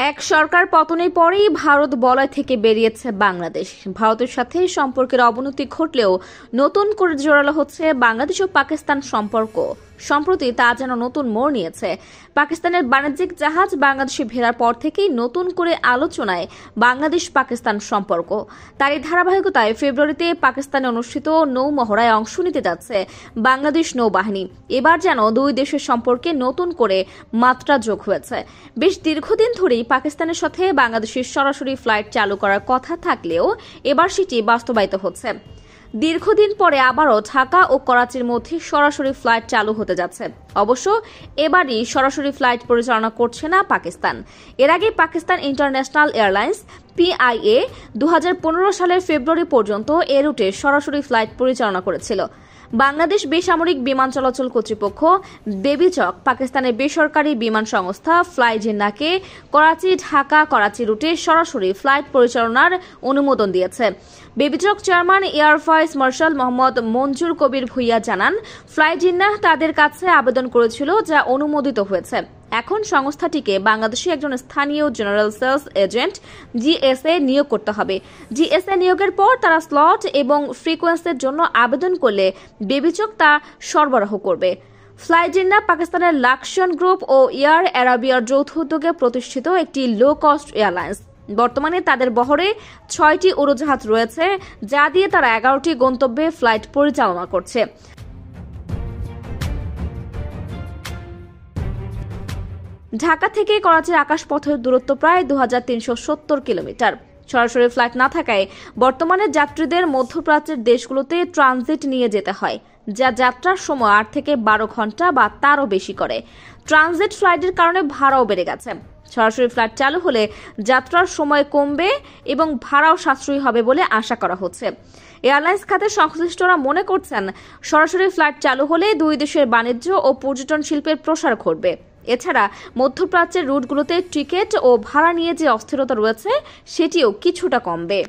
এক সরকার পতনের পরেই ভারত বলয় থেকে বেরিয়েছে বাংলাদেশ। ভারতের সাথে সম্পর্কের অবনতি ঘটলেও নতুন করে জোরালো হচ্ছে বাংলাদেশ ও পাকিস্তান সম্পর্ক। সম্প্রতি তা যেন নতুন মোড় নিয়েছে। পাকিস্তানের বাণিজ্যিক জাহাজ বাংলাদেশে ফেরার পর থেকেই নতুন করে আলোচনায় বাংলাদেশ পাকিস্তান সম্পর্ক। তারই ধারাবাহিকতায় ফেব্রুয়ারিতে পাকিস্তানে অনুষ্ঠিত নৌ মহড়ায় অংশ নিতে যাচ্ছে বাংলাদেশ নৌবাহিনী। এবার যেন দুই দেশের সম্পর্কে নতুন করে মাত্রা যোগ হয়েছে। বেশ দীর্ঘদিন ধরেই পাকিস্তানের সাথে বাংলাদেশের সরাসরি ফ্লাইট চালু করার কথা থাকলেও এবার সেটি বাস্তবায়িত হচ্ছে। দীর্ঘদিন পরে আবারও ঢাকা ও করাচির মধ্যে সরাসরি ফ্লাইট চালু হতে যাচ্ছে। অবশ্য এবারই সরাসরি ফ্লাইট পরিচালনা করছে না পাকিস্তান। এর আগে পাকিস্তান ইন্টারন্যাশনাল এয়ারলাইন্স PIA 2015 সালের ফেব্রুয়ারি পর্যন্ত এ রুটে সরাসরি ফ্লাইট পরিচালনা করেছিল। বাংলাদেশ বেসামরিক বিমান চলাচল কর্তৃপক্ষ বেবিচক পাকিস্তানের বেসরকারি বিমান সংস্থা ফ্লাই জিন্নাহকে করাচি ঢাকা করাচি রুটে সরাসরি ফ্লাইট পরিচালনার অনুমোদন দিয়েছে। Bebichak chairman air vice marshal Mohammad Manzur Kabir Bhuiyan জানান, ফ্লাই জিন্নাহ তাদের কাছে আবেদন করেছিল, যা অনুমোদিত হয়েছে। এখন সংস্থাটিকে বাংলাদেশে একজন স্থানীয় জেনারেল সেলস এজেন্ট GSA নিয়োগ করতে হবে। GSA নিয়োগের পর তারা স্লট এবং ফ্রিকোয়েন্সির জন্য আবেদন করলে বেবিচক তা সরবরাহ করবে। ফ্লাই জিন্নাহ পাকিস্তানের লাকশন গ্রুপ ও এয়ার আরাবিয়ার যৌথ উদ্যোগে প্রতিষ্ঠিত একটি লো কস্ট এয়ারলাইন্স। বর্তমানে তাদের বহরে 6টি উড়োজাহাজ রয়েছে, যা দিয়ে তারা 11টি গন্তব্যে ফ্লাইট পরিচালনা করছে। ঢাকা থেকে করাচির আকাশপথের দূরত্ব প্রায় 2370 কিলোমিটার। সরাসরি ফ্লাইট না থাকায় বর্তমানে যাত্রীদের মধ্যপ্রাচ্যের দেশগুলোতে ট্রানজিট নিয়ে যেতে হয়, যা যাত্রার সময় 8 থেকে 12 ঘন্টা বা তারও বেশি করে। ট্রানজিট ফ্লাইটের কারণে ভাড়াও বেড়ে গেছে। সরাসরি ফ্লাইট চালু হলে যাত্রার সময় কমবে এবং ভাড়াও সাশ্রয়ী হবে বলে আশা করা হচ্ছে। এয়ারলাইন্স খাতের সংশ্লিষ্টরা মনে করছেন, সরাসরি ফ্লাইট চালু হলে দুই দেশের বাণিজ্য ও পর্যটন শিল্পের প্রসার ঘটবে। এছাড়া মধ্যপ্রাচ্যের রুটগুলোতে টিকিট ও ভাড়া নিয়ে যে অস্থিরতা রয়েছে, সেটিও কিছুটা কমবে।